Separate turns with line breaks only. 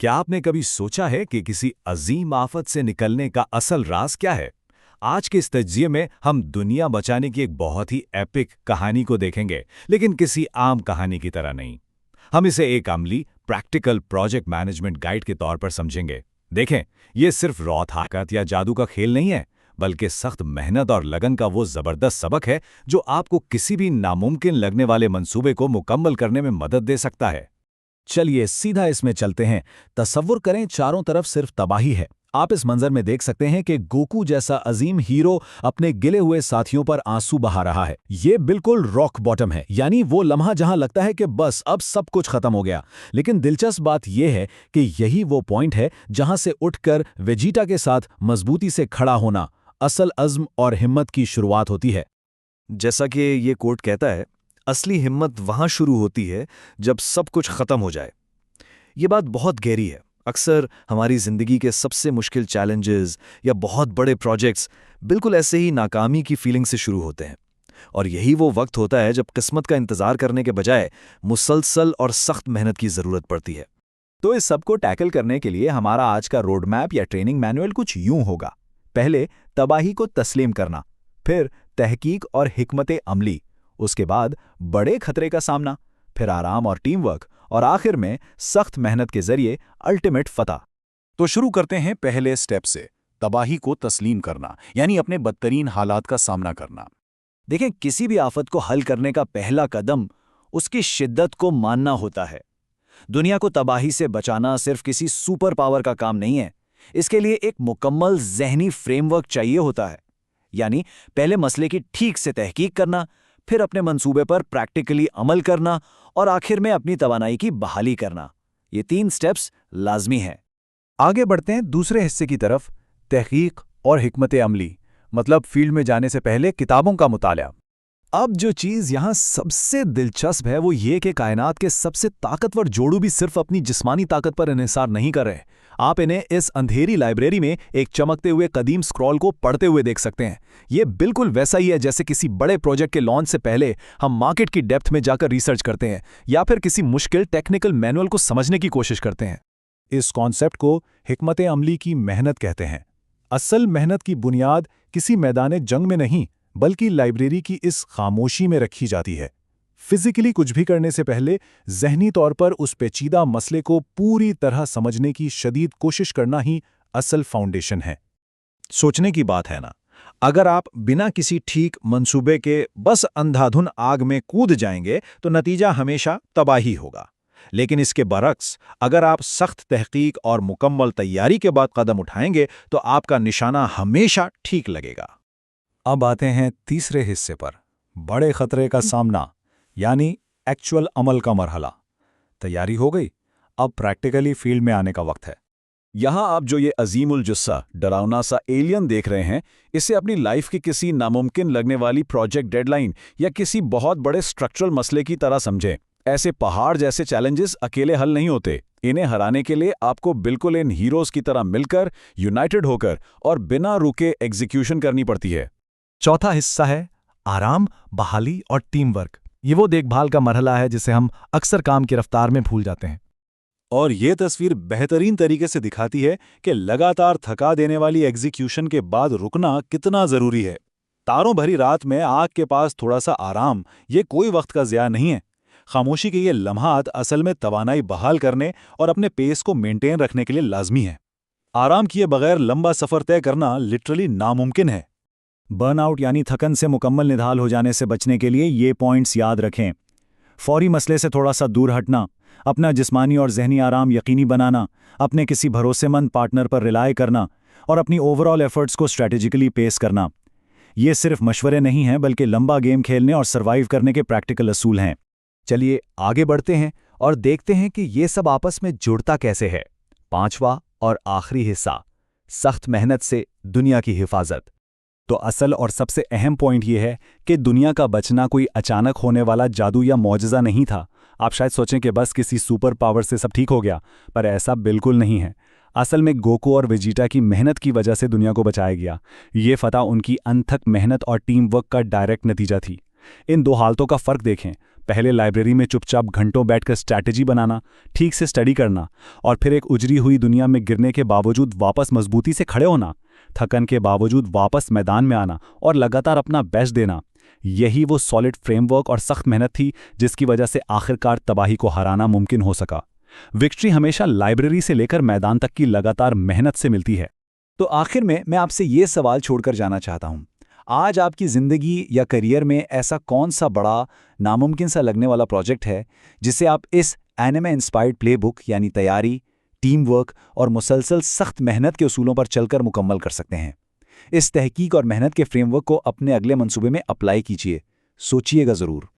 क्या आपने कभी सोचा है कि किसी अजीम आफत से निकलने का असल राज क्या है? आज के इस तज्जिये में हम दुनिया बचाने की एक बहुत ही एपिक कहानी को देखेंगे, लेकिन किसी आम कहानी की तरह नहीं। हम इसे एक अमली, प्रैक्टिकल प्रोजेक्ट मैनेजमेंट गाइड के तौर पर समझेंगे। देखें, ये सिर्फ रॉ ताकत या जादू का खेल नहीं है, बल्कि सख्त मेहनत और लगन का वो जबरदस्त सबक है जो आपको किसी भी नामुमकिन लगने वाले मंसूबे को मुकम्मल करने में मदद दे सकता है। चलिए सीधा इसमें चलते हैं। तसव्वुर करें, चारों तरफ सिर्फ तबाही है। आप इस मंजर में देख सकते हैं कि गोकू जैसा अजीम हीरो अपने गिले हुए साथियों पर आंसू बहा रहा है। ये बिल्कुल रॉक बॉटम है, यानी वो लम्हा जहां लगता है कि बस अब सब कुछ खत्म हो गया। लेकिन दिलचस्प बात यह है कि यही वो पॉइंट है जहां से उठकर वेजिटा के साथ मजबूती से खड़ा होना, असल अज़्म और हिम्मत की शुरुआत होती है।
जैसा कि ये कोट कहता है, असली हिम्मत वहां शुरू होती है जब सब कुछ खत्म हो जाए। ये बात बहुत गहरी है। अक्सर हमारी जिंदगी के सबसे मुश्किल चैलेंजेस या बहुत बड़े प्रोजेक्ट्स बिल्कुल ऐसे ही नाकामी की फीलिंग से शुरू होते हैं, और यही वो वक्त होता है जब किस्मत का इंतजार करने के बजाय मुसलसल और सख्त मेहनत की जरूरत पड़ती है।
तो इस सब को टैकल करने के लिए हमारा आज का रोड मैप या ट्रेनिंग मैनुअल कुछ यूं होगा। पहले तबाही को तस्लीम करना, फिर तहकीक और हिकमत अमली, उसके बाद बड़े खतरे का सामना, फिर आराम और टीम वर्क, और आखिर में सख्त मेहनत के जरिए अल्टीमेट फतह। तो शुरू करते हैं पहले स्टेप से, तबाही को तस्लीम करना, यानी अपने बदतरीन हालात का सामना करना। देखें, किसी भी आफत को हल करने का पहला कदम उसकी शिद्दत को मानना होता है। दुनिया को तबाही से बचाना सिर्फ किसी सुपर पावर का काम नहीं है। इसके लिए एक मुकम्मल ज़हनी फ्रेमवर्क चाहिए होता है। यानी पहले मसले की ठीक से तहकीक करना, फिर अपने मंसूबे पर प्रैक्टिकली अमल करना, और आखिर में अपनी तवानाई की बहाली करना। ये 3 स्टेप्स लाजमी हैं। आगे बढ़ते हैं दूसरे हिस्से की तरफ, तहकीक और हिकमत अमली, मतलब फील्ड में जाने से पहले किताबों का मुताला। अब जो चीज़ यहाँ सबसे दिलचस्प है वो ये कि कायनात के सबसे ताकतवर जोड़ू भी सिर्फ अपनी जिस्मानी ताकत पर इन्हिसार नहीं कर रहे। आप इन्हें इस अंधेरी लाइब्रेरी में एक चमकते हुए कदीम स्क्रॉल को पढ़ते हुए देख सकते हैं। ये बिल्कुल वैसा ही है जैसे किसी बड़े प्रोजेक्ट के लॉन्च से पहले हम मार्केट की डेप्थ में जाकर रिसर्च करते हैं, या फिर किसी मुश्किल टेक्निकल मैनुअल को समझने की कोशिश करते हैं। इस कॉन्सेप्ट को हिकमत अमली की मेहनत कहते हैं। असल मेहनत की बुनियाद किसी मैदान जंग में नहीं, बल्कि लाइब्रेरी की इस खामोशी में रखी जाती है। फिजिकली कुछ भी करने से पहले ज़हनी तौर पर उस पेचीदा मसले को पूरी तरह समझने की शदीद कोशिश करना ही असल फाउंडेशन है। सोचने की बात है ना, अगर आप बिना किसी ठीक मंसूबे के बस अंधाधुन आग में कूद जाएंगे तो नतीजा हमेशा तबाही होगा। लेकिन इसके बरक्स, अगर आप सख्त तहकीक और मुकम्मल तैयारी के बाद कदम उठाएंगे तो आपका निशाना हमेशा ठीक लगेगा। अब आते हैं तीसरे हिस्से पर, बड़े खतरे का सामना, यानी एक्चुअल अमल का मरहला। तैयारी हो गई, अब प्रैक्टिकली फील्ड में आने का वक्त है। यहाँ आप जो ये अजीमुल जुस्सा, डरावना सा एलियन देख रहे हैं, इसे अपनी लाइफ की किसी नामुमकिन लगने वाली प्रोजेक्ट डेडलाइन या किसी बहुत बड़े स्ट्रक्चरल मसले की तरह समझें। ऐसे पहाड़ जैसे चैलेंजेस अकेले हल नहीं होते। इन्हें हराने के लिए आपको बिल्कुल इन हीरोज की तरह मिलकर, यूनाइटेड होकर और बिना रुके एग्जीक्यूशन करनी पड़ती है। चौथा हिस्सा है आराम, बहाली और टीम वर्क। ये वो देखभाल का मरहला है जिसे हम अक्सर काम की रफ्तार में भूल जाते हैं। और ये तस्वीर बेहतरीन तरीके से दिखाती है कि लगातार थका देने वाली एग्जीक्यूशन के बाद रुकना कितना जरूरी है। तारों भरी रात में आग के पास थोड़ा सा आराम, ये कोई वक्त का ज़िया नहीं है। खामोशी के ये लम्हात असल में तवानाई बहाल करने और अपने पेस को मेंटेन रखने के लिए लाजमी है। आराम किए बगैर लंबा सफ़र तय करना लिटरली नामुमकिन है। बर्नआउट यानी थकन से मुकम्मल निढाल हो जाने से बचने के लिए ये पॉइंट्स याद रखें। फौरी मसले से थोड़ा सा दूर हटना, अपना जिस्मानी और जहनी आराम यकीनी बनाना, अपने किसी भरोसेमंद पार्टनर पर रिलाय करना और अपनी ओवरऑल एफर्ट्स को स्ट्रैटेजिकली पेस करना। ये सिर्फ मशवरे नहीं हैं, बल्कि लंबा गेम खेलने और सर्वाइव करने के प्रैक्टिकल असूल हैं। चलिए आगे बढ़ते हैं और देखते हैं कि ये सब आपस में जुड़ता कैसे है। 5वां और आखिरी हिस्सा, सख्त मेहनत से दुनिया की हिफाजत। तो असल और सबसे अहम पॉइंट ये है कि दुनिया का बचना कोई अचानक होने वाला जादू या मौजज़ा नहीं था। आप शायद सोचें कि बस किसी सुपर पावर से सब ठीक हो गया, पर ऐसा बिल्कुल नहीं है। असल में गोकू और वेजिटा की मेहनत की वजह से दुनिया को बचाया गया। ये फतह उनकी अनथक मेहनत और टीम वर्क का डायरेक्ट नतीजा थी। इन दो हालतों का फ़र्क देखें।
पहले लाइब्रेरी में चुपचाप घंटों बैठकर स्ट्रैटेजी बनाना, ठीक से स्टडी करना, और फिर एक उजरी हुई दुनिया में गिरने के बावजूद वापस मजबूती से खड़े होना, थकन के बावजूद वापस मैदान में आना और लगातार अपना बेस्ट देना। यही वो सॉलिड फ्रेमवर्क और सख्त मेहनत थी जिसकी वजह से आखिरकार तबाही को हराना मुमकिन हो सका। विक्ट्री हमेशा लाइब्रेरी से लेकर मैदान तक की लगातार मेहनत से मिलती है।
तो आखिर में मैं आपसे ये सवाल छोड़कर जाना चाहता हूँ, आज आपकी ज़िंदगी या करियर में ऐसा कौन सा बड़ा नामुमकिन सा लगने वाला प्रोजेक्ट है जिसे आप इस एनिमे इंस्पायर्ड प्लेबुक यानी तैयारी, टीम वर्क और मुसलसल सख्त मेहनत के उसूलों पर चलकर मुकम्मल कर सकते हैं? इस तहकीक और मेहनत के फ्रेमवर्क को अपने अगले मंसूबे में अप्लाई कीजिए, सोचिएगा ज़रूर।